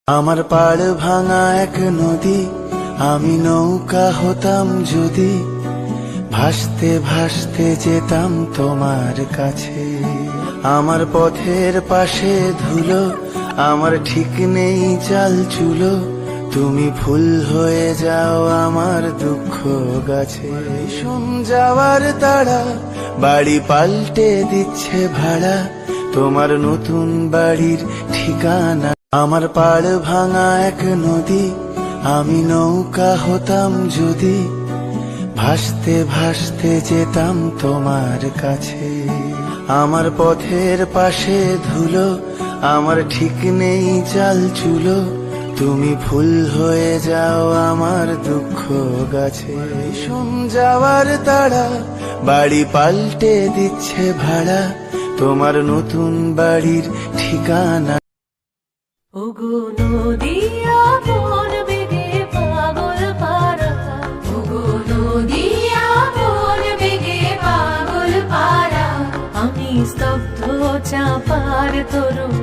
আমার পাড় ভাঙা এক নদী, আমি নৌকা হতাম যদি, ভাসতে ভাসতে যেতাম তোমার কাছে। আমার পথের পাশে ধুলো, আমার ঠিক নেই চাল চুলো, তুমি ফুল হয়ে যাও আমার দুঃখ গাছে। শুন যাওয়ার তারা বাড়ি পাল্টে দিচ্ছে ভাড়া, তোমার নতুন বাড়ির ঠিকানা। আমার পাড় ভাঙা এক নদী, আমি নৌকা হতাম যদি, ভাসতে ভাসতে যেতাম তোমার কাছে। আমার পথের পাশে ধুলো, আমার ঠিক নেই চাল চুলো, তুমি ফুল হয়ে যাও আমার দুঃখ গাছে। শুন যাওয়ার তারা বাড়ি পাল্টে দিচ্ছে ভাড়া, তোমার নতুন বাড়ির ঠিকানা। ওগো নদিয়া মন বেগে পাগল পারা, ওগো নদিয়া মন বেগে পাগল পারা, আমি স্তব্ধ চাপার তরুণ